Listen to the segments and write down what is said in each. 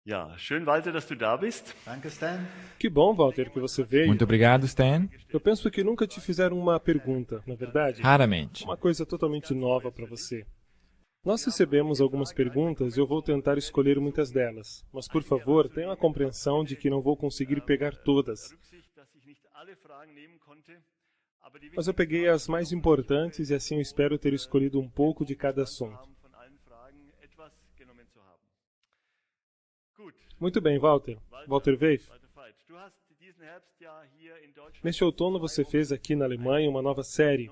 Ja, schön, Walter, dass du da bist. Danke, Stan. Que bom, Walter, que você veio. Muito obrigado, Stan. Eu penso que nunca te fizeram uma pergunta, na verdade? Raramente. Uma coisa totalmente nova para você. Nós recebemos algumas perguntas e eu vou tentar escolher muitas delas. Mas, por favor, tenham a compreensão de que não vou conseguir pegar todas. Mas eu peguei as mais importantes e assim eu espero ter escolhido um pouco de cada assunto. Muito bem, Walter. Walter Weif. Neste outono você fez aqui na Alemanha uma nova série,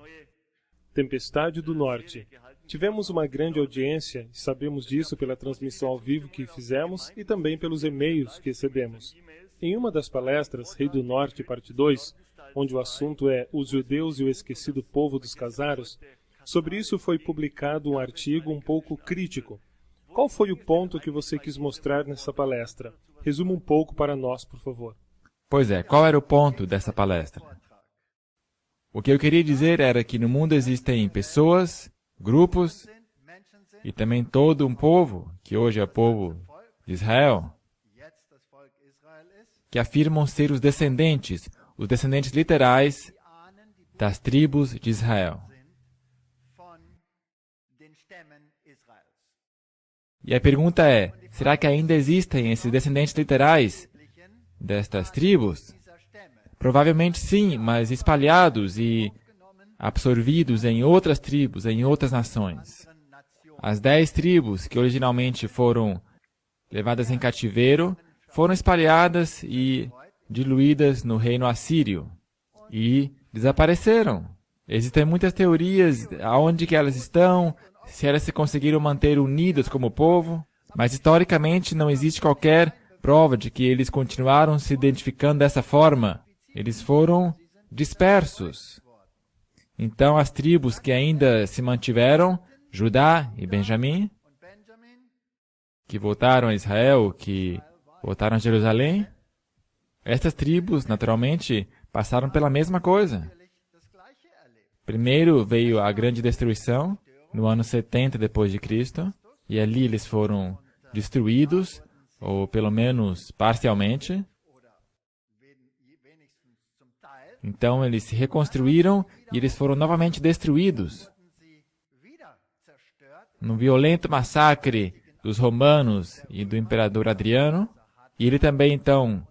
Tempestade do Norte. Tivemos uma grande audiência e sabemos disso pela transmissão ao vivo que fizemos e também pelos e-mails que recebemos. Em uma das palestras, Rei do Norte, parte 2, onde o assunto é Os Judeus e o Esquecido Povo dos Casaros, sobre isso foi publicado um artigo um pouco crítico. Qual foi o ponto que você quis mostrar nessa palestra? Resuma um pouco para nós, por favor. Pois é, qual era o ponto dessa palestra? O que eu queria dizer era que no mundo existem pessoas, grupos e também todo um povo, que hoje é o povo de Israel, que afirmam ser os descendentes literais das tribos de Israel. E a pergunta é, será que ainda existem esses descendentes literais destas tribos? Provavelmente sim, mas espalhados e absorvidos em outras tribos, em outras nações. As 10 tribos que originalmente foram levadas em cativeiro foram espalhadas e diluídas no reino assírio e desapareceram. Existem muitas teorias aonde que elas estão, se elas se conseguiram manter unidas como povo, mas historicamente não existe qualquer prova de que eles continuaram se identificando dessa forma. Eles foram dispersos. Então as tribos que ainda se mantiveram, Judá e Benjamim, que voltaram a Israel, que voltaram a Jerusalém, estas tribos, naturalmente, passaram pela mesma coisa. Primeiro veio a grande destruição, no ano 70 depois de Cristo, e ali eles foram destruídos, ou pelo menos parcialmente. Então eles se reconstruíram e eles foram novamente destruídos. Num violento massacre dos romanos e do imperador Adriano, e ele também então,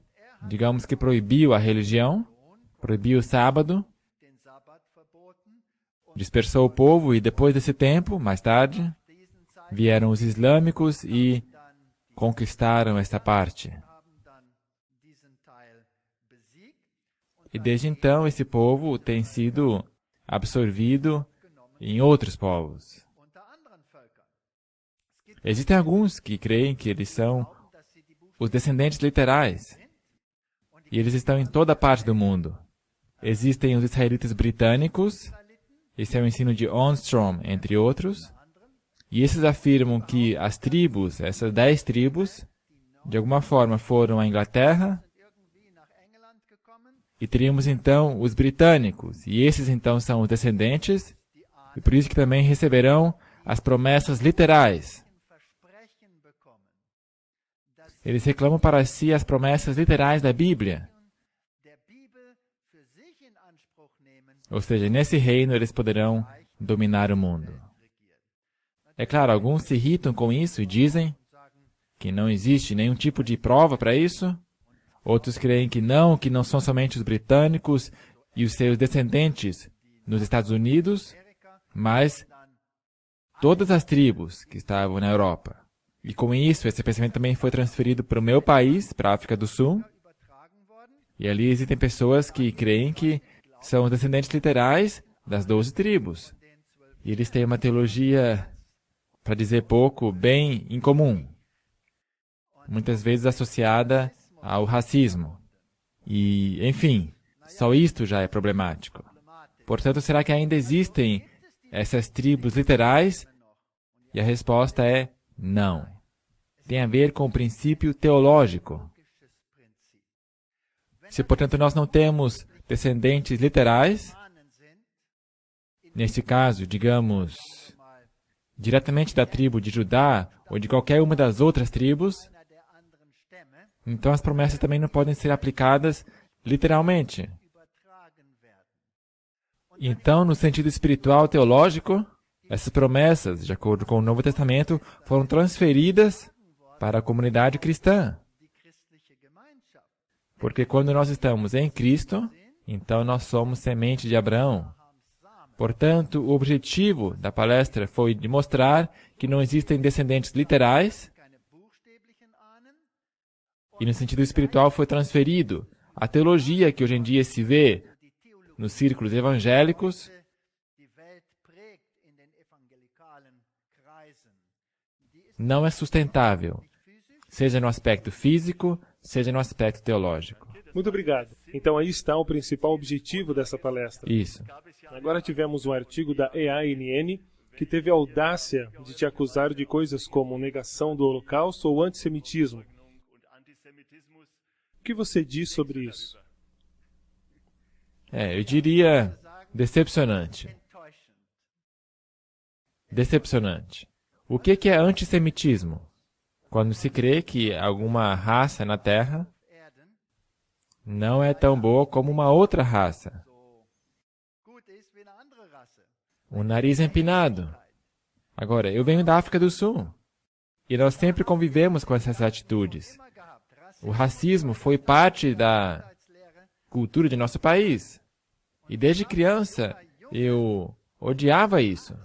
digamos que proibiu a religião, proibiu o sábado, dispersou o povo e depois desse tempo, mais tarde, vieram os islâmicos e conquistaram esta parte. E desde então esse povo tem sido absorvido em outros povos. Existem alguns que creem que eles são os descendentes literais. E eles estão em toda parte do mundo. Existem os israelitas britânicos, esse é o ensino de Armstrong, entre outros. E esses afirmam que as tribos, essas 10 tribos, de alguma forma foram à Inglaterra. E teríamos então os britânicos, e esses então são os descendentes, e por isso que também receberão as promessas literais. Eles reclamam para si as promessas literais da Bíblia. Ou seja, nesse reino eles poderão dominar o mundo. É claro, alguns se irritam com isso e dizem que não existe nenhum tipo de prova para isso. Outros creem que não são somente os britânicos e os seus descendentes nos Estados Unidos, mas todas as tribos que estavam na Europa. E com isso, esse pensamento também foi transferido para o meu país, para a África do Sul. E ali existem pessoas que creem que são os descendentes literais das 12 tribos. E eles têm uma teologia, para dizer pouco, bem incomum. Muitas vezes associada ao racismo. E, enfim, só isto já é problemático. Portanto, será que ainda existem essas tribos literais? E a resposta é não. Tem a ver com o princípio teológico. Se, portanto, nós não temos descendentes literais, nesse caso, digamos, diretamente da tribo de Judá ou de qualquer uma das outras tribos, Então as promessas também não podem ser aplicadas literalmente. Então, no sentido espiritual teológico, essas promessas, de acordo com o Novo Testamento, foram transferidas para a comunidade cristã. Porque quando nós estamos em Cristo, então nós somos semente de Abraão. Portanto, o objetivo da palestra foi de mostrar que não existem descendentes literais, e no sentido espiritual foi transferido. A teologia que hoje em dia se vê nos círculos evangélicos não é sustentável, seja no aspecto físico, seja no aspecto teológico. Muito obrigado. Então aí está o principal objetivo dessa palestra. Isso. Agora tivemos um artigo da EANN que teve a audácia de te acusar de coisas como negação do Holocausto ou antissemitismo. O que você diz sobre isso? Eu diria decepcionante. Decepcionante. O que é antissemitismo? Quando se crê que alguma raça na Terra não é tão boa como uma outra raça. O nariz empinado. Agora, eu venho da África do Sul. E nós sempre convivemos com essas atitudes. O racismo foi parte da cultura de nosso país. E desde criança, eu odiava isso.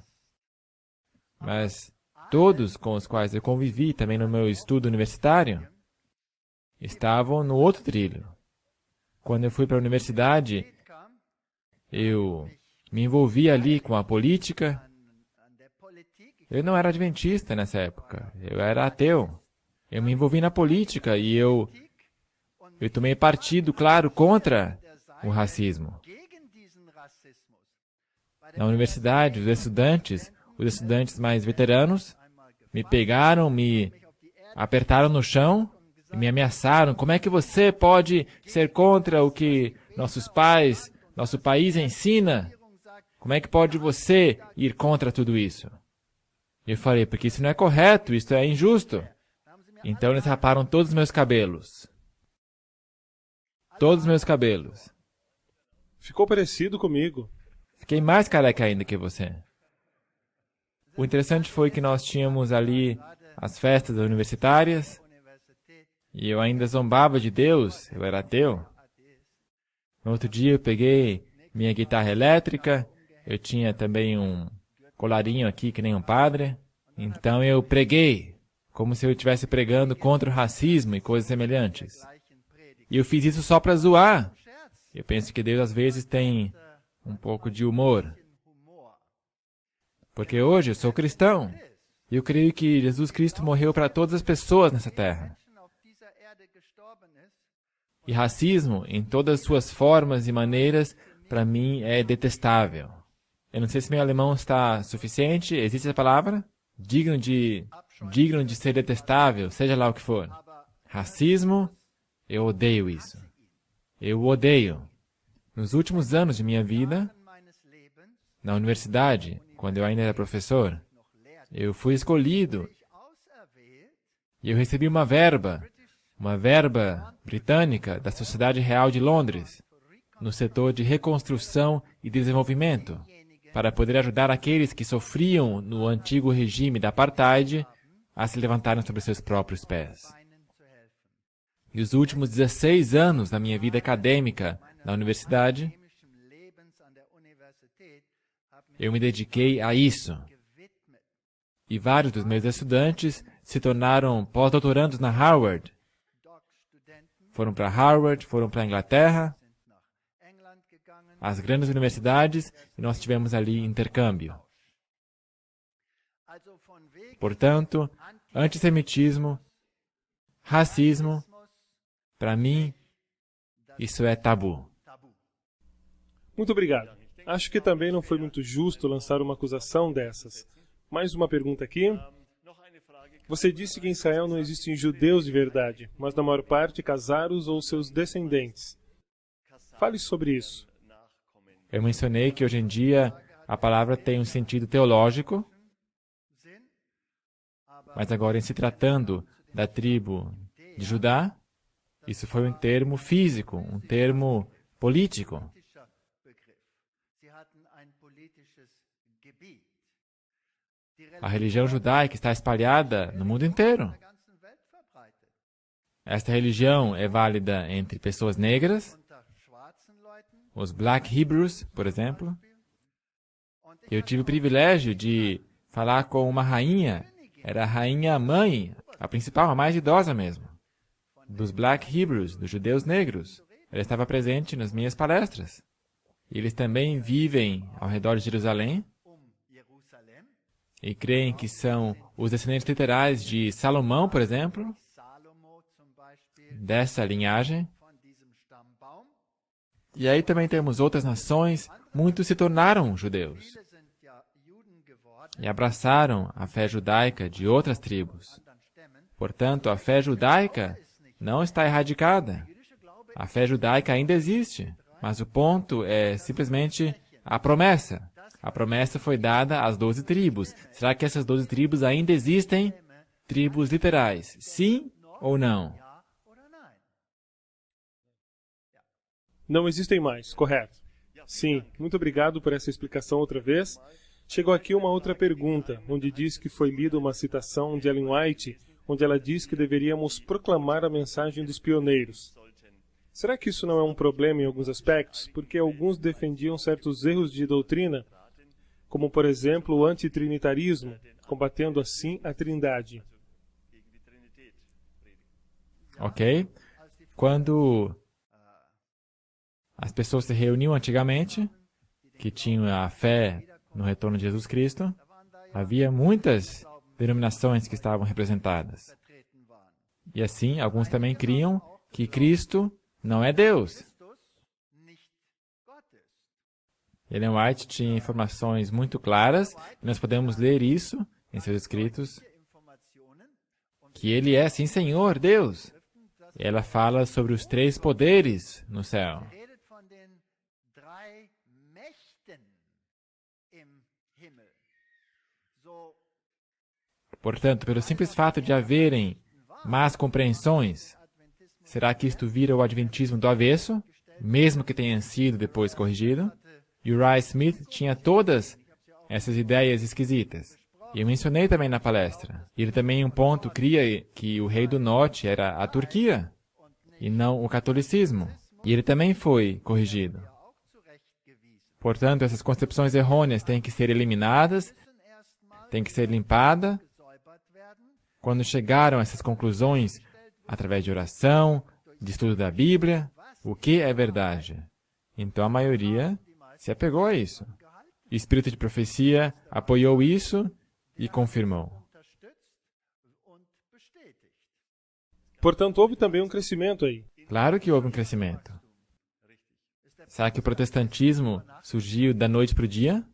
Mas todos com os quais eu convivi, também no meu estudo universitário, estavam no outro trilho. Quando eu fui para a universidade, eu me envolvi ali com a política. Eu não era adventista nessa época, eu era ateu. Eu me envolvi na política e eu tomei partido, claro, contra o racismo. Na universidade, os estudantes mais veteranos, me pegaram, me apertaram no chão e me ameaçaram. Como é que você pode ser contra o que nossos pais, nosso país ensina? Como é que pode você ir contra tudo isso? Eu falei, porque isso não é correto, isso é injusto. Então eles raparam todos os meus cabelos. Todos os meus cabelos. Ficou parecido comigo. Fiquei mais careca ainda que você. O interessante foi que nós tínhamos ali as festas universitárias e eu ainda zombava de Deus, eu era ateu. No outro dia eu peguei minha guitarra elétrica, eu tinha também um colarinho aqui que nem um padre, então eu preguei, como se eu estivesse pregando contra o racismo e coisas semelhantes. E eu fiz isso só para zoar. Eu penso que Deus às vezes tem um pouco de humor. Porque hoje eu sou cristão. E eu creio que Jesus Cristo morreu para todas as pessoas nessa terra. E racismo, em todas as suas formas e maneiras, para mim é detestável. Eu não sei se meu alemão está suficiente. Existe essa palavra? Digno de ser detestável, seja lá o que for. Racismo, eu odeio isso. Eu odeio. Nos últimos anos de minha vida, na universidade, quando eu ainda era professor, eu fui escolhido e eu recebi uma verba britânica da Sociedade Real de Londres, no setor de reconstrução e desenvolvimento, para poder ajudar aqueles que sofriam no antigo regime da apartheid a se levantarem sobre seus próprios pés. E os últimos 16 anos da minha vida acadêmica na universidade, eu me dediquei a isso. E vários dos meus estudantes se tornaram pós-doutorandos na Harvard. Foram para Harvard, foram para a Inglaterra, as grandes universidades, e nós tivemos ali intercâmbio. Portanto, antissemitismo, racismo, para mim, isso é tabu. Muito obrigado. Acho que também não foi muito justo lançar uma acusação dessas. Mais uma pergunta aqui. Você disse que em Israel não existem judeus de verdade, mas na maior parte casaros ou seus descendentes. Fale sobre isso. Eu mencionei que hoje em dia a palavra tem um sentido teológico, mas agora em se tratando da tribo de Judá, Isso foi um termo físico, um termo político. A religião judaica está espalhada no mundo inteiro. Esta religião é válida entre pessoas negras, os Black Hebrews, por exemplo. Eu tive o privilégio de falar com uma rainha, era a rainha mãe, a principal, a mais idosa mesmo, dos Black Hebrews, dos judeus negros. Ela estava presente nas minhas palestras. Eles também vivem ao redor de Jerusalém e creem que são os descendentes literais de Salomão, por exemplo, dessa linhagem. E aí também temos outras nações, muitos se tornaram judeus e abraçaram a fé judaica de outras tribos. Portanto, a fé judaica não está erradicada. A fé judaica ainda existe, mas o ponto é simplesmente a promessa. A promessa foi dada às 12 tribos. Será que essas 12 tribos ainda existem? Tribos literais, sim ou não? Não existem mais, correto? Sim, muito obrigado por essa explicação outra vez. Chegou aqui uma outra pergunta, onde diz que foi lida uma citação de Ellen White, onde ela diz que deveríamos proclamar a mensagem dos pioneiros. Será que isso não é um problema em alguns aspectos? Porque alguns defendiam certos erros de doutrina, como, por exemplo, o antitrinitarismo, combatendo assim a trindade. Ok? Quando as pessoas se reuniam antigamente, que tinham a fé no retorno de Jesus Cristo, havia muitas denominações que estavam representadas. E assim, alguns também criam que Cristo não é Deus. Ellen White tinha informações muito claras, e nós podemos ler isso em seus escritos, que Ele é, sim, Senhor, Deus. Ela fala sobre os 3 poderes no céu. Portanto, pelo simples fato de haverem más compreensões, será que isto vira o adventismo do avesso, mesmo que tenha sido depois corrigido? Uriah Smith tinha todas essas ideias esquisitas. E eu mencionei também na palestra. Ele também, em um ponto, cria que o rei do norte era a Turquia, e não o catolicismo. E ele também foi corrigido. Portanto, essas concepções errôneas têm que ser eliminadas, têm que ser limpadas. Quando chegaram a essas conclusões, através de oração, de estudo da Bíblia, o que é verdade? Então a maioria se apegou a isso. O espírito de profecia apoiou isso e confirmou. Portanto, houve também um crescimento aí. Claro que houve um crescimento. Será que o protestantismo surgiu da noite para o dia?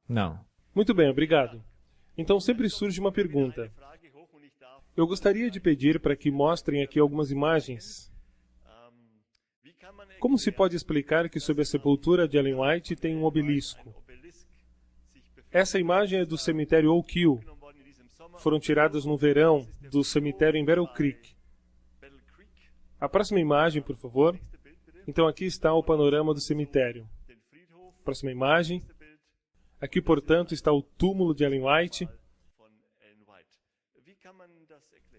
Não. Muito bem, obrigado. Então sempre surge uma pergunta. Eu gostaria de pedir para que mostrem aqui algumas imagens. Como se pode explicar que sob a sepultura de Ellen White tem um obelisco? Essa imagem é do cemitério Oak Hill. Foram tiradas no verão do cemitério em Battle Creek. A próxima imagem, por favor. Então aqui está o panorama do cemitério. Próxima imagem. Aqui, portanto, está o túmulo de Ellen White.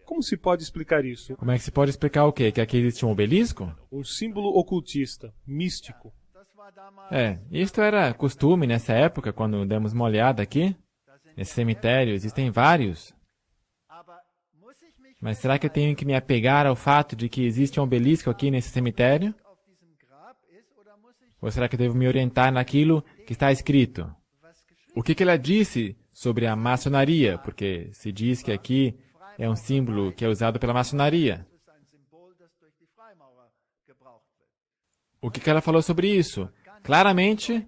Como se pode explicar isso? Como é que se pode explicar o quê? Que aqui existe um obelisco? Um símbolo ocultista, místico. Isto era costume nessa época, quando demos uma olhada aqui. Nesse cemitério existem vários. Mas será que eu tenho que me apegar ao fato de que existe um obelisco aqui nesse cemitério? Ou será que eu devo me orientar naquilo que está escrito? O que ela disse sobre a maçonaria? Porque se diz que aqui é um símbolo que é usado pela maçonaria. O que ela falou sobre isso? Claramente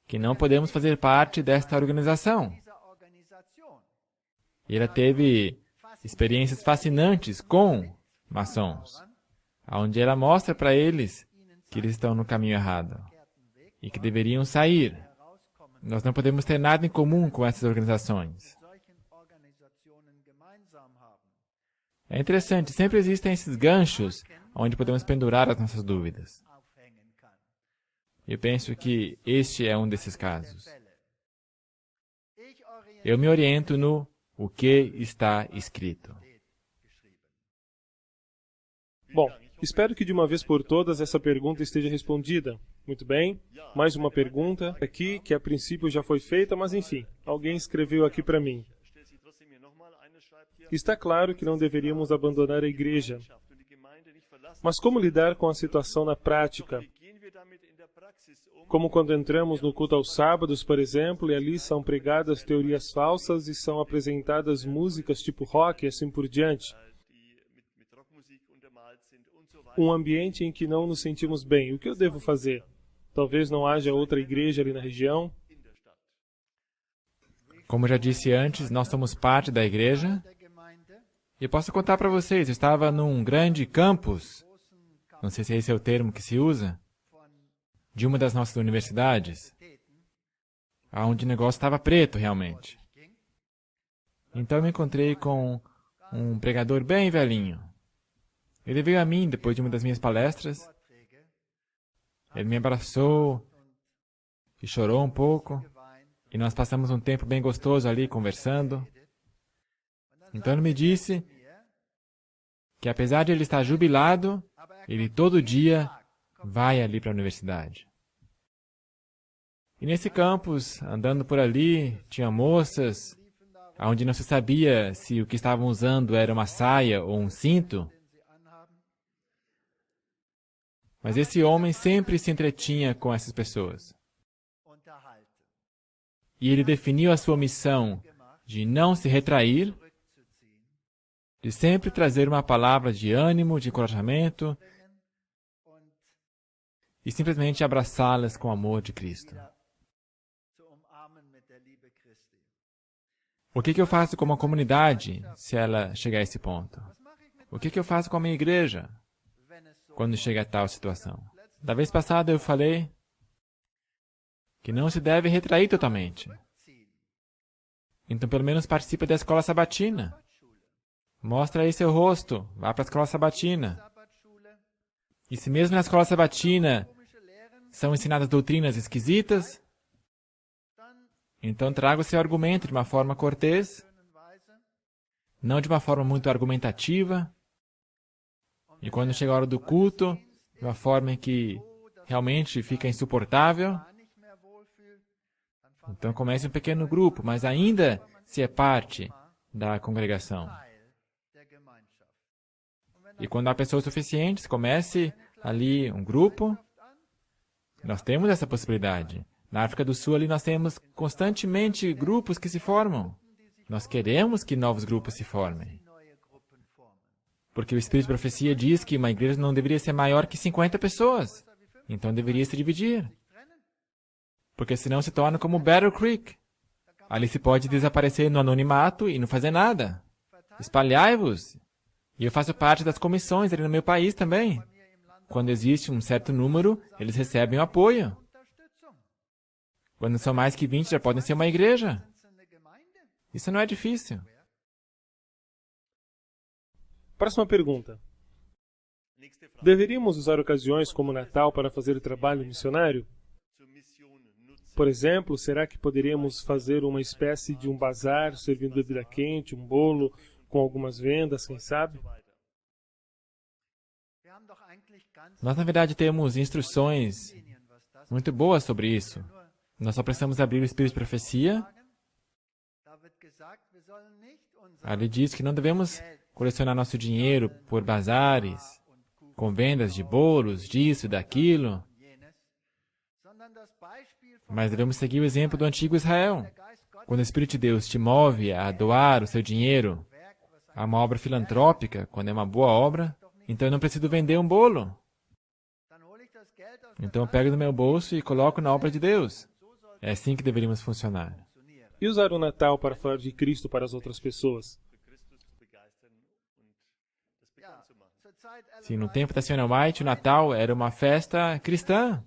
que não podemos fazer parte desta organização. E ela teve experiências fascinantes com maçons, onde ela mostra para eles que eles estão no caminho errado e que deveriam sair. Nós não podemos ter nada em comum com essas organizações. É interessante, sempre existem esses ganchos onde podemos pendurar as nossas dúvidas. Eu penso que este é um desses casos. Eu me oriento no o que está escrito. Bom, espero que de uma vez por todas essa pergunta esteja respondida. Muito bem, mais uma pergunta aqui, que a princípio já foi feita, mas enfim, alguém escreveu aqui para mim. Está claro que não deveríamos abandonar a igreja, mas como lidar com a situação na prática? Como quando entramos no culto aos sábados, por exemplo, e ali são pregadas teorias falsas e são apresentadas músicas tipo rock e assim por diante. Um ambiente em que não nos sentimos bem. O que eu devo fazer? Talvez não haja outra igreja ali na região? Como já disse antes, nós somos parte da igreja. E posso contar para vocês, eu estava num grande campus, não sei se esse é o termo que se usa, de uma das nossas universidades, onde o negócio estava preto realmente. Então eu me encontrei com um pregador bem velhinho. Ele veio a mim depois de uma das minhas palestras. Ele me abraçou e chorou um pouco. E nós passamos um tempo bem gostoso ali conversando. Então ele me disse que apesar de ele estar jubilado, ele todo dia vai ali para a universidade. E nesse campus, andando por ali, tinha moças, onde não se sabia se o que estavam usando era uma saia ou um cinto. Mas esse homem sempre se entretinha com essas pessoas. E ele definiu a sua missão de não se retrair, de sempre trazer uma palavra de ânimo, de encorajamento, e simplesmente abraçá-las com o amor de Cristo. O que eu faço com uma comunidade, se ela chegar a esse ponto? O que eu faço com a minha igreja, quando chega a tal situação? Da vez passada eu falei que não se deve retrair totalmente. Então, pelo menos participe da escola sabatina. Mostra aí seu rosto, vá para a escola sabatina. E se mesmo na escola sabatina são ensinadas doutrinas esquisitas, então traga o seu argumento de uma forma cortês, não de uma forma muito argumentativa. E quando chega a hora do culto, de uma forma em que realmente fica insuportável, então comece um pequeno grupo, mas ainda se é parte da congregação. E quando há pessoas suficientes, comece ali um grupo. Nós temos essa possibilidade. Na África do Sul, ali nós temos constantemente grupos que se formam. Nós queremos que novos grupos se formem. Porque o Espírito de Profecia diz que uma igreja não deveria ser maior que 50 pessoas. Então deveria se dividir. Porque senão se torna como Battle Creek. Ali se pode desaparecer no anonimato e não fazer nada. Espalhai-vos. E eu faço parte das comissões ali no meu país também. Quando existe um certo número, eles recebem o apoio. Quando são mais que 20, já podem ser uma igreja. Isso não é difícil. Próxima pergunta. Deveríamos usar ocasiões como o Natal para fazer o trabalho missionário? Por exemplo, será que poderíamos fazer uma espécie de um bazar servindo bebida quente, um bolo, com algumas vendas, quem sabe? Nós, na verdade, temos instruções muito boas sobre isso. Nós só precisamos abrir o Espírito de Profecia. Ali diz que não devemos colecionar nosso dinheiro por bazares, com vendas de bolos, disso e daquilo. Mas devemos seguir o exemplo do antigo Israel. Quando o Espírito de Deus te move a doar o seu dinheiro a uma obra filantrópica, quando é uma boa obra, então eu não preciso vender um bolo. Então eu pego do meu bolso e coloco na obra de Deus. É assim que deveríamos funcionar. E usar o Natal para falar de Cristo para as outras pessoas? Sim, no tempo da Sra. White, o Natal era uma festa cristã.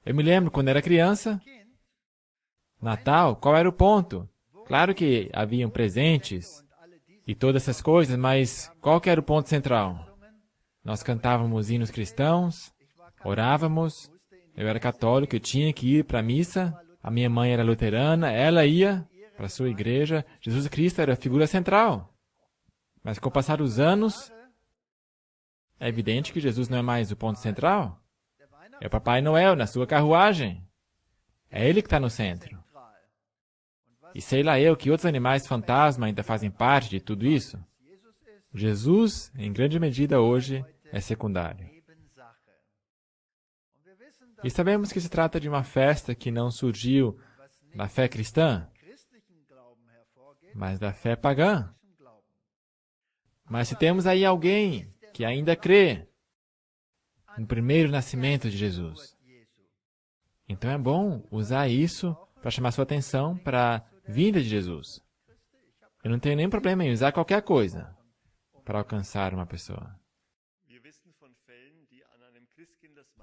Eu me lembro, quando era criança, Natal, qual era o ponto? Claro que haviam presentes e todas essas coisas, mas qual que era o ponto central? Nós cantávamos hinos cristãos, orávamos, eu era católico, eu tinha que ir para a missa, a minha mãe era luterana, ela ia para a sua igreja, Jesus Cristo era a figura central. Mas com o passar dos anos, é evidente que Jesus não é mais o ponto central. É o Papai Noel na sua carruagem. É ele que está no centro. E sei lá eu que outros animais fantasma ainda fazem parte de tudo isso. Jesus, em grande medida hoje, é secundário. E sabemos que se trata de uma festa que não surgiu da fé cristã, mas da fé pagã. Mas se temos aí alguém que ainda crê no primeiro nascimento de Jesus, então é bom usar isso para chamar sua atenção para a vinda de Jesus. Eu não tenho nenhum problema em usar qualquer coisa para alcançar uma pessoa.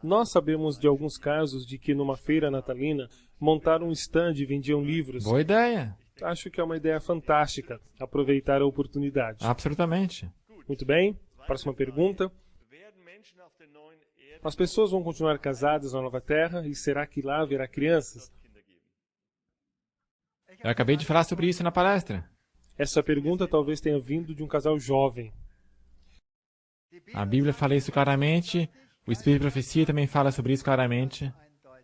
Nós sabemos de alguns casos de que numa feira natalina montaram um stand e vendiam livros. Boa ideia. Acho que é uma ideia fantástica, aproveitar a oportunidade. Absolutamente. Muito bem, próxima pergunta. As pessoas vão continuar casadas na nova terra e será que lá haverá crianças? Eu acabei de falar sobre isso na palestra. Essa pergunta talvez tenha vindo de um casal jovem. A Bíblia fala isso claramente, o Espírito de Profecia também fala sobre isso claramente.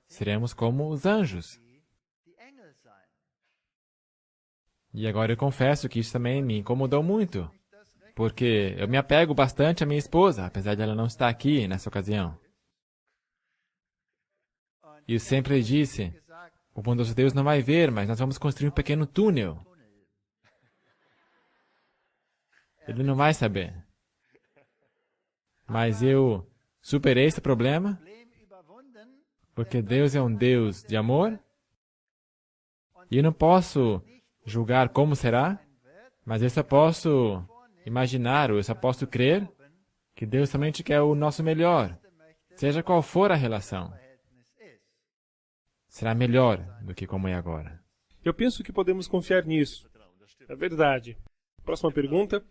Seremos como os anjos. E agora eu confesso que isso também me incomodou muito, porque eu me apego bastante à minha esposa, apesar de ela não estar aqui nessa ocasião. E eu sempre disse, o bondoso Deus não vai ver, mas nós vamos construir um pequeno túnel. Ele não vai saber. Mas eu superei esse problema, porque Deus é um Deus de amor, e eu não posso julgar como será, mas eu só posso imaginar, ou eu só posso crer que Deus somente quer o nosso melhor, seja qual for a relação. Será melhor do que como é agora. Eu penso que podemos confiar nisso. É verdade. Próxima pergunta.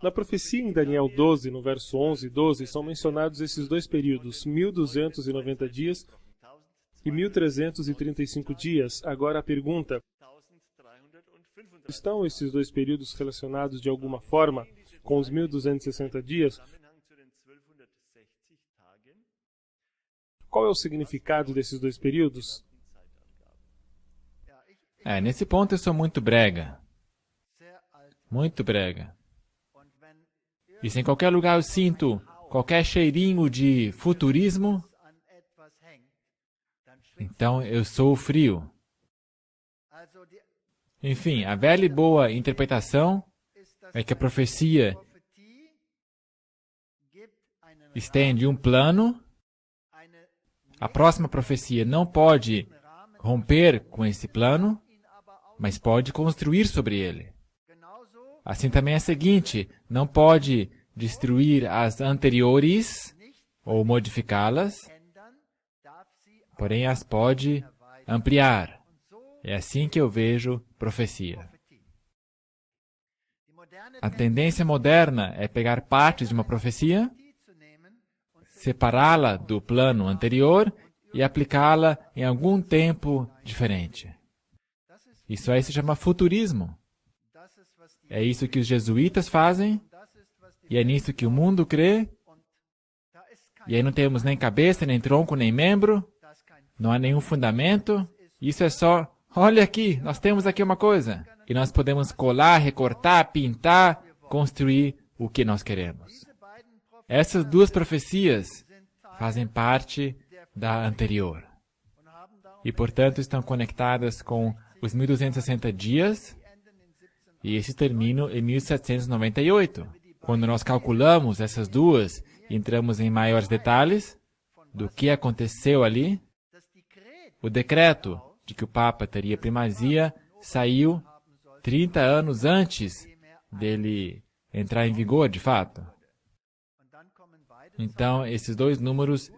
Na profecia em Daniel 12, no verso 11 e 12, são mencionados esses dois períodos, 1290 dias e 1335 dias. Agora a pergunta: estão esses dois períodos relacionados de alguma forma com os 1260 dias? Qual é o significado desses dois períodos? Nesse ponto eu sou muito brega. Muito brega. E se em qualquer lugar eu sinto qualquer cheirinho de futurismo, então eu sou frio. Enfim, a velha e boa interpretação é que a profecia estende um plano, a próxima profecia não pode romper com esse plano, mas pode construir sobre ele. Assim também é a seguinte, não pode destruir as anteriores ou modificá-las, porém as pode ampliar. É assim que eu vejo profecia. A tendência moderna é pegar partes de uma profecia, separá-la do plano anterior e aplicá-la em algum tempo diferente. Isso aí se chama futurismo. É isso que os jesuítas fazem, e é nisso que o mundo crê, e aí não temos nem cabeça, nem tronco, nem membro, não há nenhum fundamento, isso é só, olha aqui, nós temos aqui uma coisa, e nós podemos colar, recortar, pintar, construir o que nós queremos. Essas duas profecias fazem parte da anterior, e portanto estão conectadas com os 1260 dias, e esses terminam em 1798. Quando nós calculamos essas duas e entramos em maiores detalhes do que aconteceu ali, o decreto de que o Papa teria primazia saiu 30 anos antes dele entrar em vigor, de fato. Então, esses dois números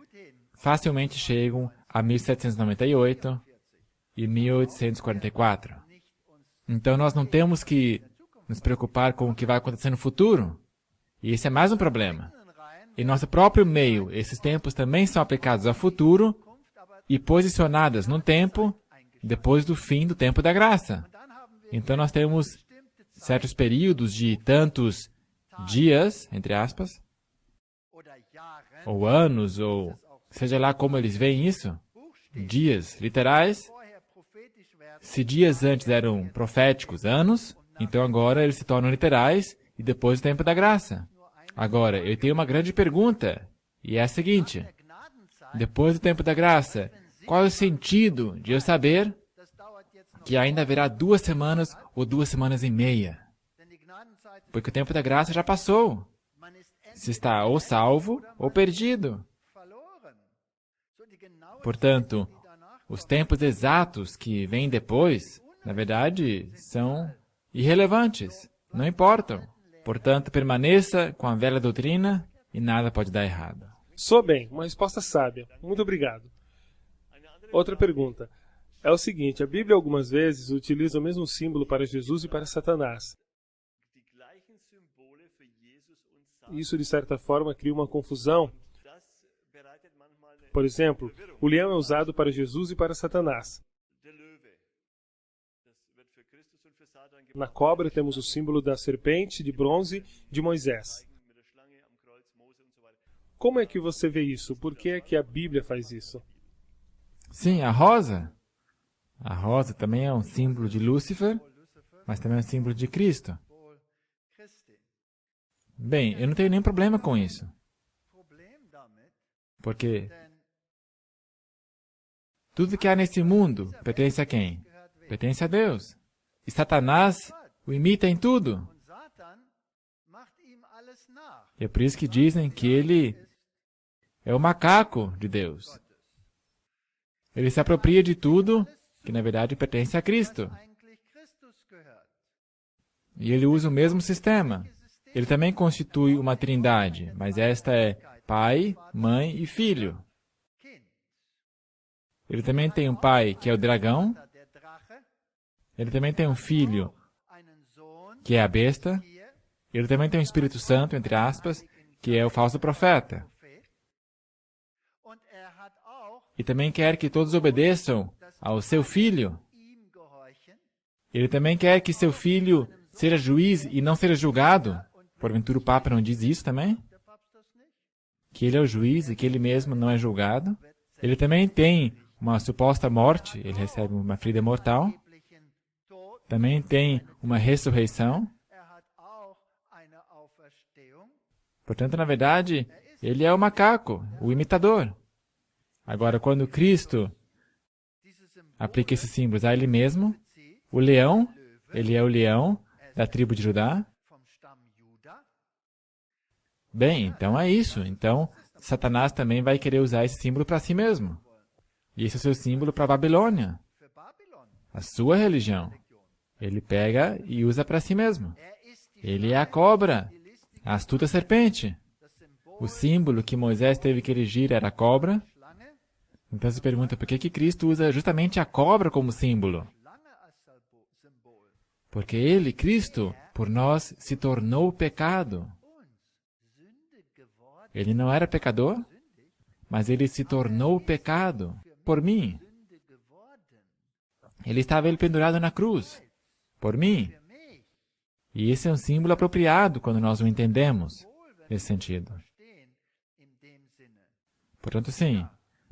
facilmente chegam a 1798 e 1844. Então, nós não temos que nos preocupar com o que vai acontecer no futuro. E esse é mais um problema. Em nosso próprio meio, esses tempos também são aplicados ao futuro e posicionadas num tempo depois do fim do tempo da graça. Então nós temos certos períodos de tantos dias, entre aspas, ou anos, ou seja lá como eles veem isso, dias literais. Se dias antes eram proféticos anos, então agora eles se tornam literais e depois do tempo da graça. Agora, eu tenho uma grande pergunta, e é a seguinte: depois do tempo da graça, qual é o sentido de eu saber que ainda haverá 2 semanas ou 2 semanas e meia? Porque o tempo da graça já passou. Se está ou salvo ou perdido. Portanto, os tempos exatos que vêm depois, na verdade, são irrelevantes, não importam. Portanto, permaneça com a velha doutrina e nada pode dar errado. Soa bem, uma resposta sábia. Muito obrigado. Outra pergunta. É o seguinte, a Bíblia algumas vezes utiliza o mesmo símbolo para Jesus e para Satanás. Isso, de certa forma, cria uma confusão. Por exemplo, o leão é usado para Jesus e para Satanás. Na cobra temos o símbolo da serpente de bronze de Moisés. Como é que você vê isso? Por que é que a Bíblia faz isso? Sim, a rosa. A rosa também é um símbolo de Lúcifer, mas também é um símbolo de Cristo. Bem, eu não tenho nenhum problema com isso. Porque tudo que há nesse mundo pertence a quem? Pertence a Deus. E Satanás o imita em tudo. E é por isso que dizem que ele é o macaco de Deus. Ele se apropria de tudo que, na verdade, pertence a Cristo. E ele usa o mesmo sistema. Ele também constitui uma trindade, mas esta é Pai, Mãe e Filho. Ele também tem um pai, que é o dragão. Ele também tem um filho, que é a besta. Ele também tem um Espírito Santo, entre aspas, que é o falso profeta. E também quer que todos obedeçam ao seu filho. Ele também quer que seu filho seja juiz e não seja julgado. Porventura o Papa não diz isso também? Que ele é o juiz e que ele mesmo não é julgado. Ele também tem uma suposta morte, ele recebe uma ferida mortal. Também tem uma ressurreição. Portanto, na verdade, ele é o macaco, o imitador. Agora, quando Cristo aplica esses símbolos a ele mesmo, o leão, ele é o leão da tribo de Judá. Bem, então é isso. Então, Satanás também vai querer usar esse símbolo para si mesmo. E esse é o seu símbolo para a Babilônia, a sua religião. Ele pega e usa para si mesmo. Ele é a cobra, a astuta serpente. O símbolo que Moisés teve que erigir era a cobra. Então se pergunta por que Cristo usa justamente a cobra como símbolo? Porque ele, Cristo, por nós se tornou pecado. Ele não era pecador, mas ele se tornou pecado por mim. Ele estava pendurado na cruz, por mim. E esse é um símbolo apropriado quando nós o entendemos, nesse sentido. Portanto, sim,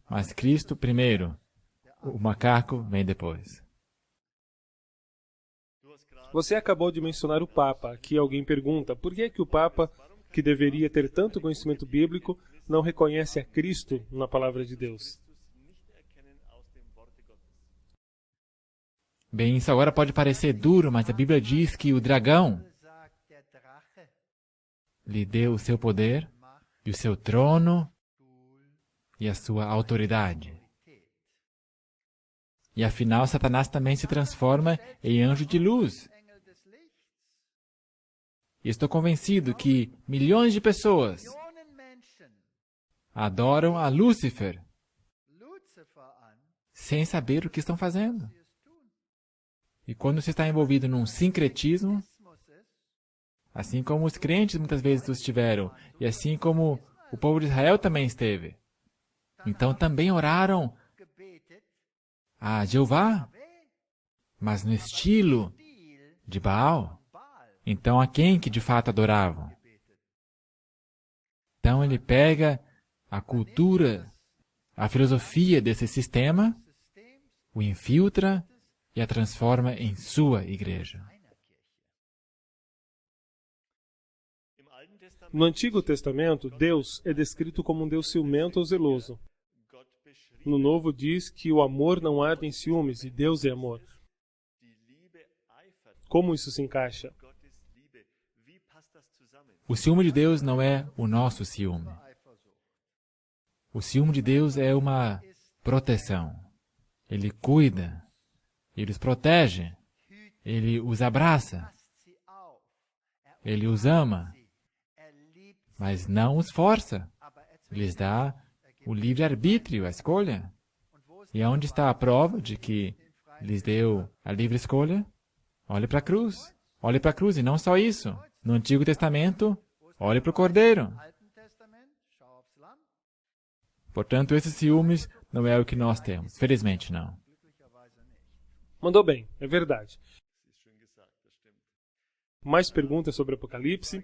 mas Cristo primeiro, o macaco vem depois. Você acabou de mencionar o Papa. Aqui alguém pergunta, por que é que o Papa, que deveria ter tanto conhecimento bíblico, não reconhece a Cristo na palavra de Deus? Bem, isso agora pode parecer duro, mas a Bíblia diz que o dragão lhe deu o seu poder, e o seu trono, e a sua autoridade. E afinal, Satanás também se transforma em anjo de luz. E estou convencido que milhões de pessoas adoram a Lúcifer, sem saber o que estão fazendo. E quando você está envolvido num sincretismo, assim como os crentes muitas vezes os tiveram, e assim como o povo de Israel também esteve. Então também oraram a Jeová, mas no estilo de Baal. Então a quem que de fato adoravam? Então ele pega a cultura, a filosofia desse sistema, o infiltra e a transforma em sua igreja. No Antigo Testamento, Deus é descrito como um Deus ciumento ou zeloso. No Novo diz que o amor não arde em ciúmes e Deus é amor. Como isso se encaixa? O ciúme de Deus não é o nosso ciúme. O ciúme de Deus é uma proteção. Ele cuida, ele os protege, ele os abraça, ele os ama, mas não os força. Ele lhes dá o livre-arbítrio, a escolha. E onde está a prova de que lhes deu a livre escolha? Olhe para a cruz. Olhe para a cruz, e não só isso. No Antigo Testamento, olhe para o Cordeiro. Portanto, esses ciúmes não é o que nós temos. Felizmente, não. Mandou bem, é verdade. Mais perguntas sobre o Apocalipse?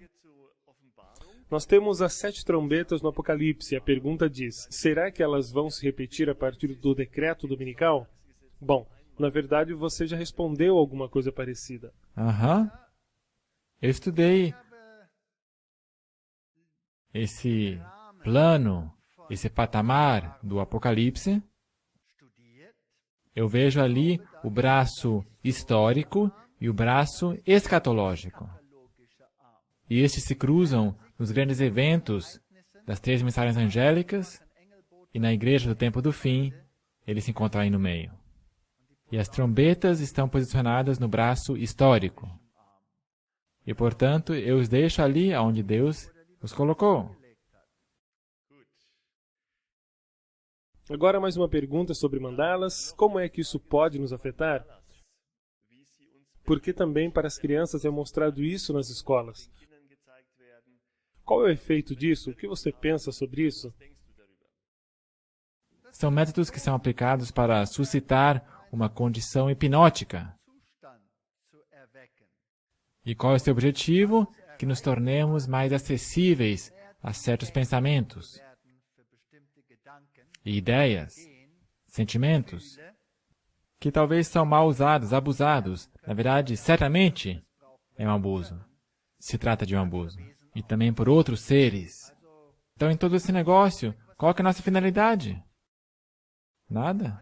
Nós temos as 7 trombetas no Apocalipse. A pergunta diz, será que elas vão se repetir a partir do decreto dominical? Bom, na verdade você já respondeu alguma coisa parecida. Eu estudei esse plano, esse patamar do Apocalipse. Eu vejo ali o braço histórico e o braço escatológico. E estes se cruzam nos grandes eventos das 3 mensagens angélicas e na igreja do tempo do fim, eles se encontram aí no meio. E as trombetas estão posicionadas no braço histórico. E, portanto, eu os deixo ali onde Deus os colocou. Agora mais uma pergunta sobre mandalas. Como é que isso pode nos afetar? Porque também para as crianças é mostrado isso nas escolas. Qual é o efeito disso? O que você pensa sobre isso? São métodos que são aplicados para suscitar uma condição hipnótica. E qual é o seu objetivo? Que nos tornemos mais acessíveis a certos pensamentos, e ideias, sentimentos, que talvez são mal usados, abusados. Na verdade, certamente é um abuso. Se trata de um abuso. E também por outros seres. Então, em todo esse negócio, qual é a nossa finalidade? Nada.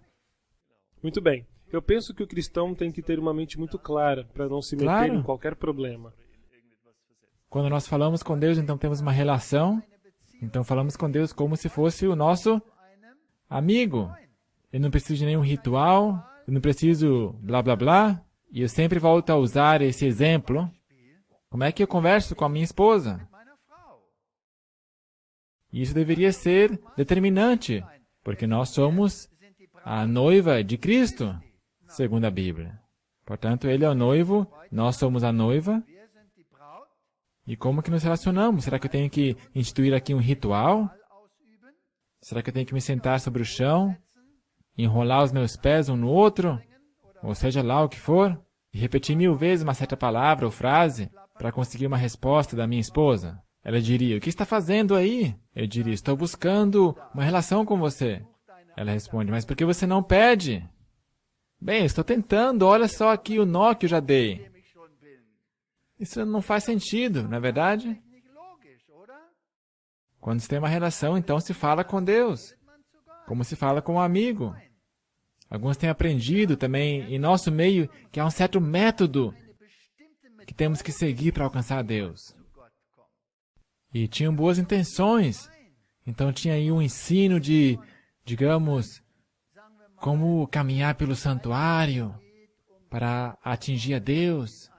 Muito bem. Eu penso que o cristão tem que ter uma mente muito clara para não se meter em qualquer problema. Quando nós falamos com Deus, então temos uma relação. Então falamos com Deus como se fosse o nosso amigo. Eu não preciso de nenhum ritual, eu não preciso blá blá blá. E eu sempre volto a usar esse exemplo. Como é que eu converso com a minha esposa? Isso deveria ser determinante, porque nós somos a noiva de Cristo, segundo a Bíblia. Portanto, Ele é o noivo, nós somos a noiva. E como que nos relacionamos? Será que eu tenho que instituir aqui um ritual? Será que eu tenho que me sentar sobre o chão, enrolar os meus pés um no outro, ou seja lá o que for, e repetir 1000 vezes uma certa palavra ou frase para conseguir uma resposta da minha esposa? Ela diria, o que está fazendo aí? Eu diria, estou buscando uma relação com você. Ela responde, mas por que você não pede? Bem, estou tentando, olha só aqui o nó que eu já dei. Isso não faz sentido, não é verdade? Quando se tem uma relação, então se fala com Deus, como se fala com um amigo. Alguns têm aprendido também em nosso meio que há um certo método que temos que seguir para alcançar Deus. E tinham boas intenções. Então tinha aí um ensino de, digamos, como caminhar pelo santuário para atingir a Deus,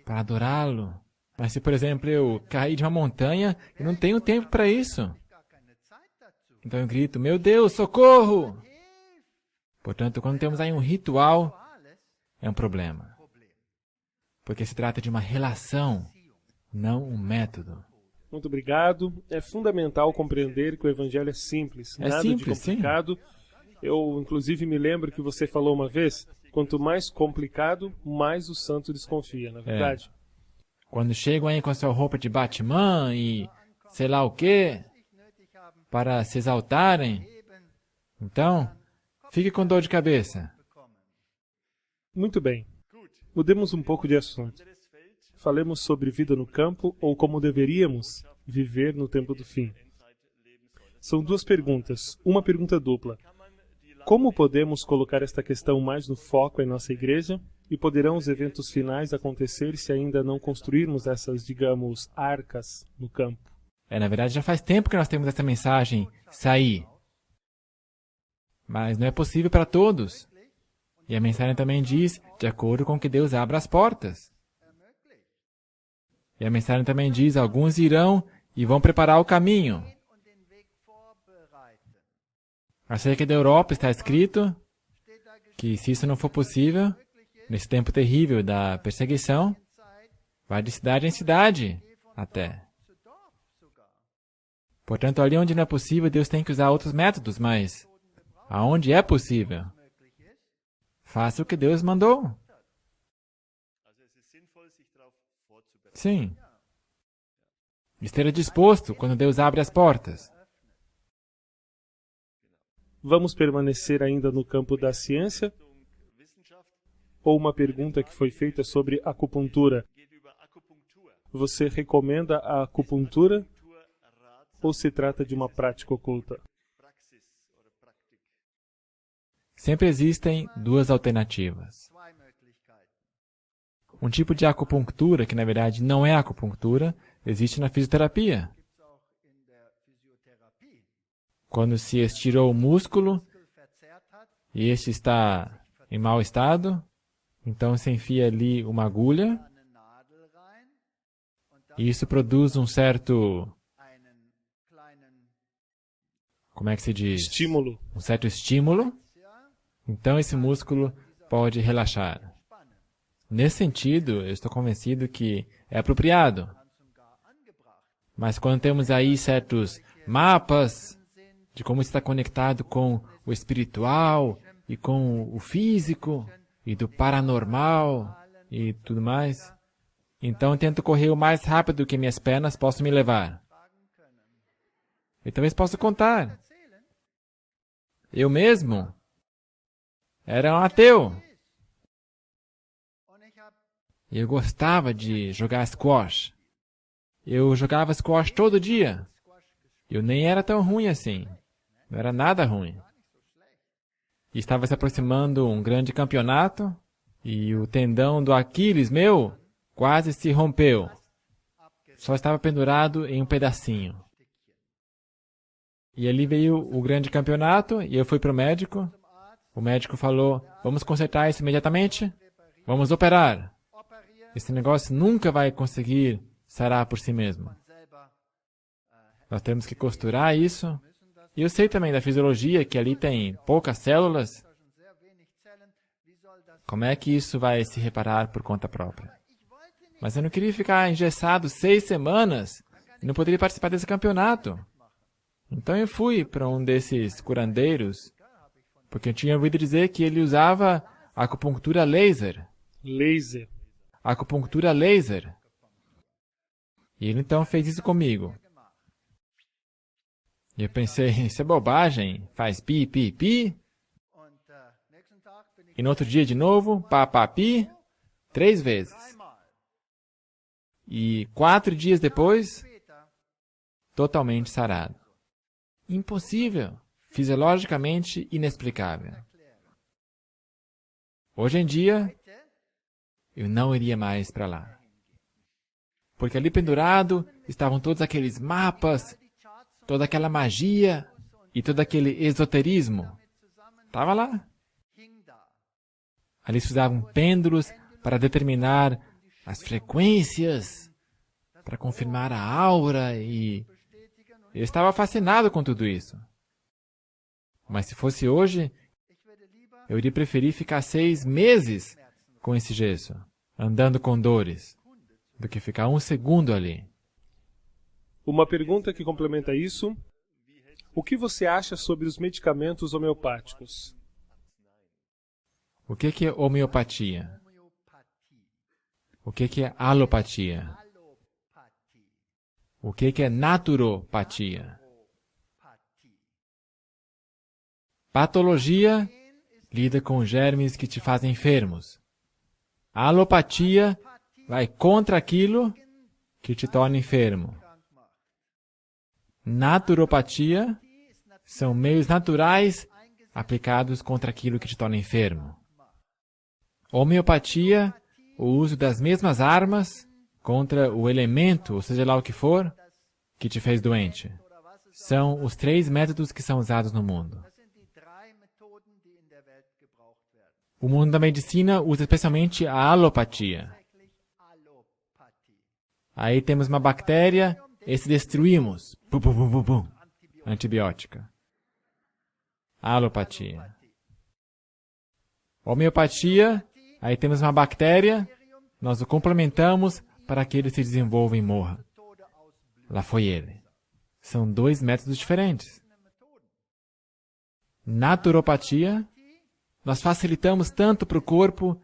para adorá-lo. Mas se, por exemplo, eu cair de uma montanha, eu não tenho tempo para isso. Então eu grito, meu Deus, socorro! Portanto, quando temos aí um ritual, é um problema. Porque se trata de uma relação não um método. Muito obrigado. É fundamental compreender que o Evangelho é simples, É nada simples, de complicado. Eu, inclusive, me lembro que você falou uma vez, quanto mais complicado, mais o santo desconfia, na verdade? Quando chegam aí com a sua roupa de Batman e sei lá o quê, para se exaltarem, então, fique com dor de cabeça. Muito bem. Mudemos um pouco de assunto. Falemos sobre vida no campo ou como deveríamos viver no tempo do fim. São duas perguntas, uma pergunta dupla. Como podemos colocar esta questão mais no foco em nossa igreja? E poderão os eventos finais acontecer se ainda não construirmos essas, digamos, arcas no campo? Na verdade, já faz tempo que nós temos essa mensagem sair. Mas não é possível para todos. E a mensagem também diz, de acordo com que Deus abra as portas. E a mensagem também diz, alguns irão e vão preparar o caminho. Acerca da Europa está escrito que, se isso não for possível, nesse tempo terrível da perseguição, vai de cidade em cidade até. Portanto, ali onde não é possível, Deus tem que usar outros métodos, mas aonde é possível, faça o que Deus mandou. Sim. Esteja disposto quando Deus abre as portas. Vamos permanecer ainda no campo da ciência? Ou uma pergunta que foi feita sobre acupuntura. Você recomenda a acupuntura ou se trata de uma prática oculta? Sempre existem duas alternativas. Um tipo de acupuntura, que na verdade não é acupuntura, existe na fisioterapia. Quando se estirou o músculo e este está em mau estado, então se enfia ali uma agulha e isso produz um certo... Como é que se diz? Estímulo. Um certo estímulo. Então esse músculo pode relaxar. Nesse sentido, eu estou convencido que é apropriado. Mas quando temos aí certos mapas de como está conectado com o espiritual e com o físico e do paranormal e tudo mais, então eu tento correr o mais rápido que minhas pernas possam me levar. E talvez possa contar. Eu mesmo era um ateu. Eu gostava de jogar squash. Eu jogava squash todo dia. Eu nem era tão ruim assim. Não era nada ruim. E estava se aproximando um grande campeonato e o tendão do Aquiles meu quase se rompeu. Só estava pendurado em um pedacinho. E ali veio o grande campeonato e eu fui para o médico. O médico falou, vamos consertar isso imediatamente. Vamos operar. Esse negócio nunca vai conseguir sarar por si mesmo. Nós temos que costurar isso. E eu sei também da fisiologia que ali tem poucas células. Como é que isso vai se reparar por conta própria? Mas eu não queria ficar engessado 6 semanas e não poderia participar desse campeonato. Então eu fui para um desses curandeiros, porque eu tinha ouvido dizer que ele usava acupuntura laser. Laser. Acupuntura laser. E ele então fez isso comigo. E eu pensei, isso é bobagem, faz pi, pi, pi. E no outro dia de novo, pá, pá, pi, 3 vezes. E 4 dias depois, totalmente sarado. Impossível, fisiologicamente inexplicável. Hoje em dia, eu não iria mais para lá. Porque ali pendurado estavam todos aqueles mapas, toda aquela magia e todo aquele esoterismo. Estava lá. Ali se usavam pêndulos para determinar as frequências, para confirmar a aura e... Eu estava fascinado com tudo isso. Mas se fosse hoje, eu iria preferir ficar 6 meses com esse gesso, andando com dores. do que ficar um segundo ali. Uma pergunta que complementa isso: o que você acha sobre os medicamentos homeopáticos? O que é homeopatia? O que é alopatia? O que é naturopatia? Patologia lida com germes que te fazem enfermos. A alopatia vai contra aquilo que te torna enfermo. Naturopatia são meios naturais aplicados contra aquilo que te torna enfermo. Homeopatia, o uso das mesmas armas contra o elemento, ou seja lá o que for, que te fez doente. São os 3 métodos que são usados no mundo. O mundo da medicina usa especialmente a alopatia. Aí temos uma bactéria, esse destruímos. Bum, bum, bum, bum, bum. Antibiótica. Alopatia. Homeopatia, aí temos uma bactéria, nós o complementamos para que ele se desenvolva e morra. Lá foi ele. São 2 métodos diferentes. Naturopatia, nós facilitamos tanto para o corpo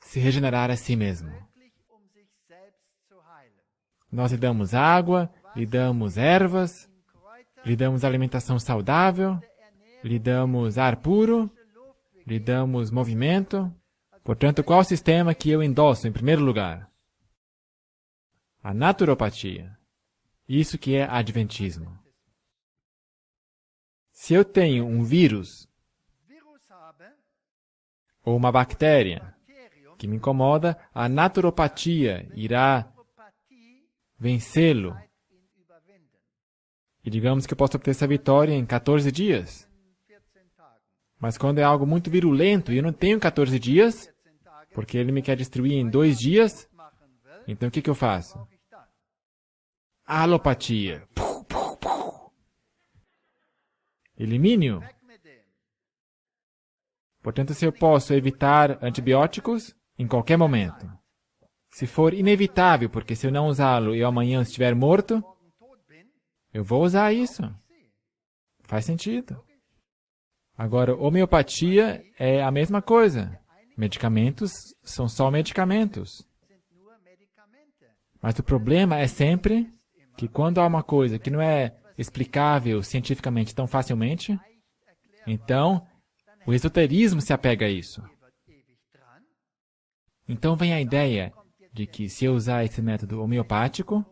se regenerar a si mesmo. Nós lhe damos água, lhe damos ervas, lhe damos alimentação saudável, lhe damos ar puro, lhe damos movimento. Portanto, qual o sistema que eu endosso em primeiro lugar? A naturopatia. Isso que é adventismo. Se eu tenho um vírus ou uma bactéria que me incomoda, a naturopatia irá vencê-lo. E digamos que eu posso obter essa vitória em 14 dias. Mas quando é algo muito virulento e eu não tenho 14 dias, porque ele me quer destruir em 2 dias, então o que eu faço? Alopatia. Elimine-o. Portanto, se eu posso evitar antibióticos, em qualquer momento. Se for inevitável, porque se eu não usá-lo e eu amanhã estiver morto, eu vou usar isso. Faz sentido. Agora, homeopatia é a mesma coisa. Medicamentos são só medicamentos. Mas o problema é sempre que quando há uma coisa que não é explicável cientificamente tão facilmente, então o esoterismo se apega a isso. Então vem a ideia de que se eu usar esse método homeopático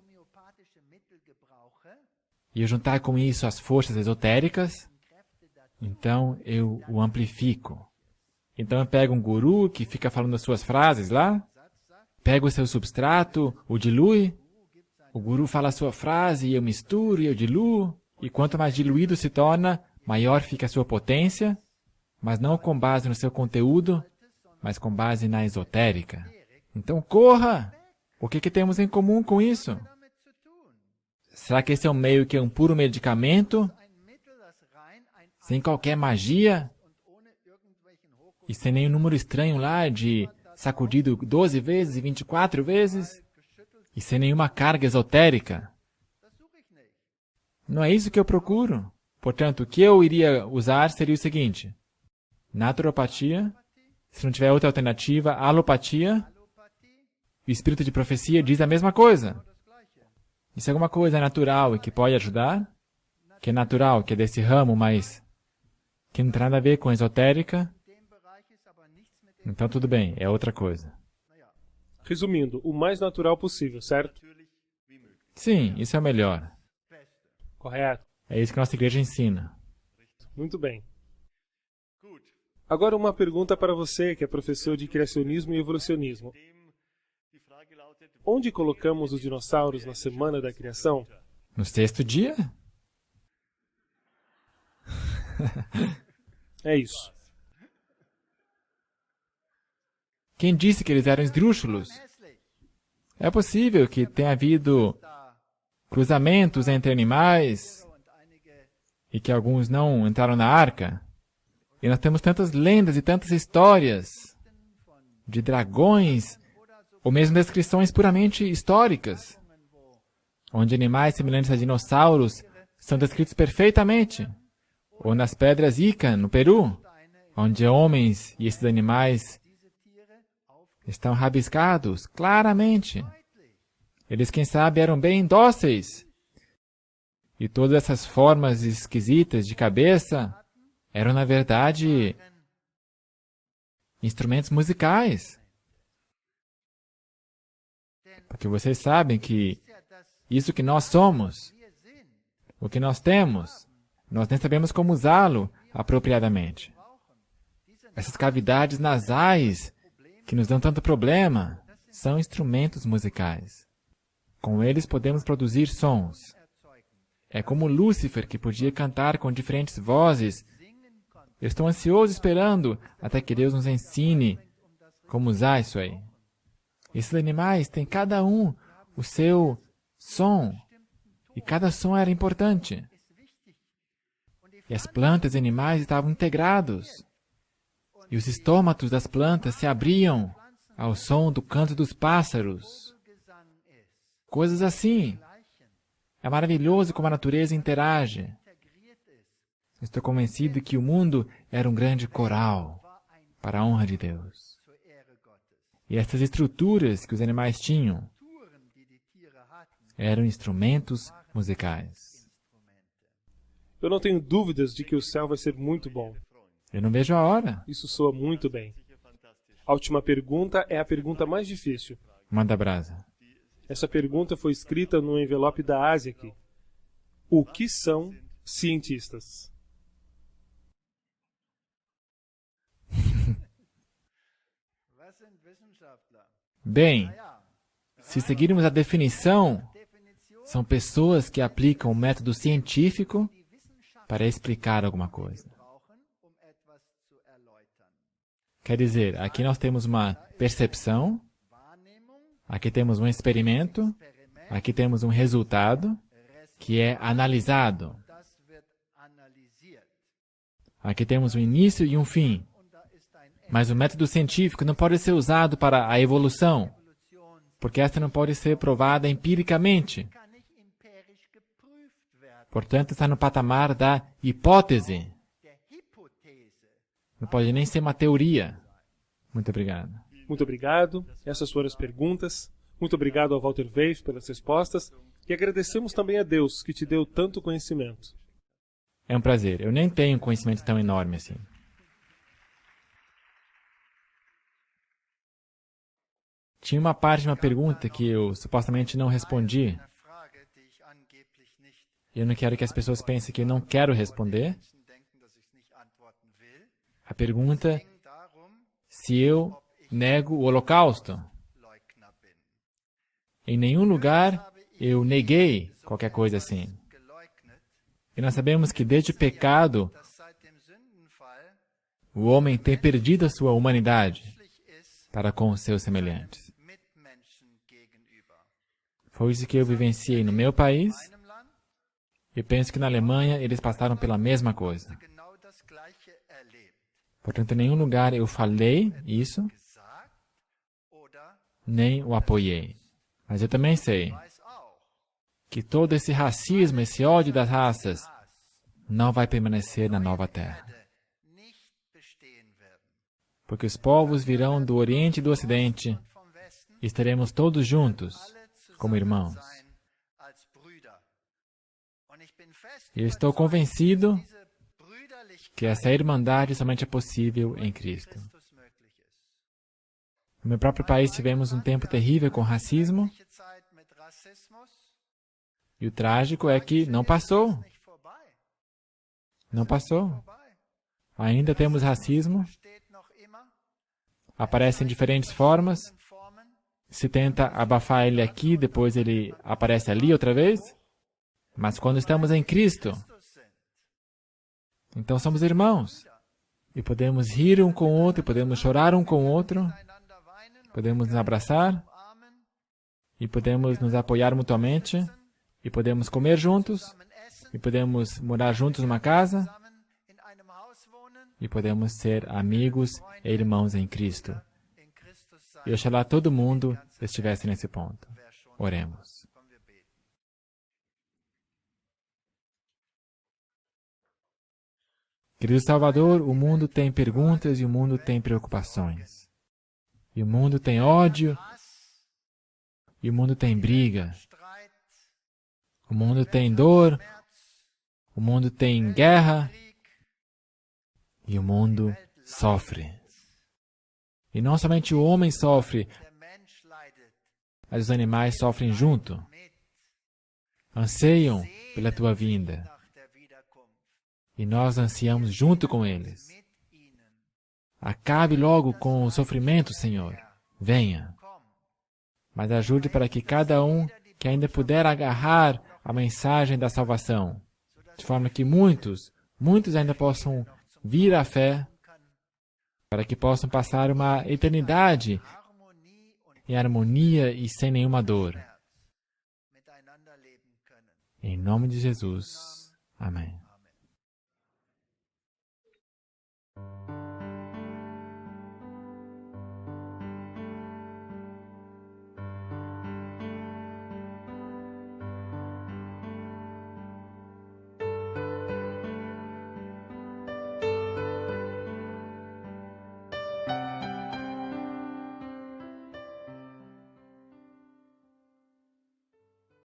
e eu juntar com isso as forças esotéricas, então eu o amplifico. Então eu pego um guru que fica falando as suas frases lá, pego o seu substrato, o dilui, o guru fala a sua frase e eu misturo e eu diluo, e quanto mais diluído se torna, maior fica a sua potência, mas não com base no seu conteúdo, mas com base na esotérica. Então corra! O que temos em comum com isso? Será que esse é um meio que é um puro medicamento, sem qualquer magia, e sem nenhum número estranho lá de sacudido 12 vezes e 24 vezes, e sem nenhuma carga esotérica? Não é isso que eu procuro. Portanto, o que eu iria usar seria o seguinte: naturopatia, se não tiver outra alternativa, alopatia. O espírito de profecia diz a mesma coisa. E se alguma coisa é natural e que pode ajudar, que é natural, que é desse ramo, mas que não tem nada a ver com a esotérica, então tudo bem, é outra coisa. Resumindo, o mais natural possível, certo? Sim, isso é o melhor. Correto. É isso que a nossa igreja ensina. Muito bem. Agora uma pergunta para você, que é professor de criacionismo e evolucionismo. Onde colocamos os dinossauros na semana da criação? No 6º dia? É isso. Quem disse que eles eram esdrúxulos? É possível que tenha havido cruzamentos entre animais e que alguns não entraram na arca. E nós temos tantas lendas e tantas histórias de dragões ou mesmo descrições puramente históricas, onde animais semelhantes a dinossauros são descritos perfeitamente, ou nas pedras Ica, no Peru, onde homens e esses animais estão rabiscados claramente. Eles, quem sabe, eram bem dóceis. E todas essas formas esquisitas de cabeça eram, na verdade, instrumentos musicais. Porque vocês sabem que isso que nós somos, o que nós temos, nós nem sabemos como usá-lo apropriadamente. Essas cavidades nasais que nos dão tanto problema são instrumentos musicais. Com eles podemos produzir sons. É como Lúcifer, que podia cantar com diferentes vozes. Eu estou ansioso esperando até que Deus nos ensine como usar isso aí. Esses animais têm cada um o seu som, e cada som era importante. E as plantas e animais estavam integrados. E os estômatos das plantas se abriam ao som do canto dos pássaros. Coisas assim. É maravilhoso como a natureza interage. Estou convencido que o mundo era um grande coral para a honra de Deus. E essas estruturas que os animais tinham eram instrumentos musicais. Eu não tenho dúvidas de que o céu vai ser muito bom. Eu não vejo a hora. Isso soa muito bem. A última pergunta é a pergunta mais difícil. Manda brasa. Essa pergunta foi escrita no envelope da ASIAC. O que são cientistas? Bem, se seguirmos a definição, são pessoas que aplicam o método científico para explicar alguma coisa. Quer dizer, aqui nós temos uma percepção, aqui temos um experimento, aqui temos um resultado que é analisado. Aqui temos um início e um fim. Mas o método científico não pode ser usado para a evolução, porque esta não pode ser provada empiricamente. Portanto, está no patamar da hipótese. Não pode nem ser uma teoria. Muito obrigado. Muito obrigado. Essas foram as perguntas. Muito obrigado ao Walter Weiss pelas respostas. E agradecemos também a Deus, que te deu tanto conhecimento. É um prazer. Eu nem tenho um conhecimento tão enorme assim. Tinha uma parte de uma pergunta que eu supostamente não respondi. Eu não quero que as pessoas pensem que eu não quero responder. A pergunta é se eu nego o Holocausto. Em nenhum lugar eu neguei qualquer coisa assim. E nós sabemos que desde o pecado, o homem tem perdido a sua humanidade para com os seus semelhantes. Foi isso que eu vivenciei no meu país. E penso que na Alemanha eles passaram pela mesma coisa. Portanto, em nenhum lugar eu falei isso, nem o apoiei. Mas eu também sei que todo esse racismo, esse ódio das raças, não vai permanecer na nova terra. Porque os povos virão do Oriente e do Ocidente e estaremos todos juntos, como irmãos. E eu estou convencido que essa irmandade somente é possível em Cristo. No meu próprio país tivemos um tempo terrível com racismo, e o trágico é que não passou. Não passou. Ainda temos racismo, aparece em diferentes formas, se tenta abafar ele aqui, depois ele aparece ali outra vez. Mas quando estamos em Cristo, então somos irmãos. E podemos rir um com o outro, podemos chorar um com o outro, podemos nos abraçar, e podemos nos apoiar mutuamente, e podemos comer juntos, e podemos morar juntos numa casa, e podemos ser amigos e irmãos em Cristo. e oxalá todo mundo estivesse nesse ponto. Oremos. Querido Salvador, o mundo tem perguntas e o mundo tem preocupações. E o mundo tem ódio, e o mundo tem briga. O mundo tem dor, o mundo tem guerra, e o mundo sofre. E não somente o homem sofre, mas os animais sofrem junto. Anseiam pela tua vinda. E nós ansiamos junto com eles. Acabe logo com o sofrimento, Senhor. Venha. Mas ajude para que cada um que ainda puder agarrar a mensagem da salvação, de forma que muitos ainda possam vir à fé, para que possam passar uma eternidade em harmonia e sem nenhuma dor. Em nome de Jesus. Amém.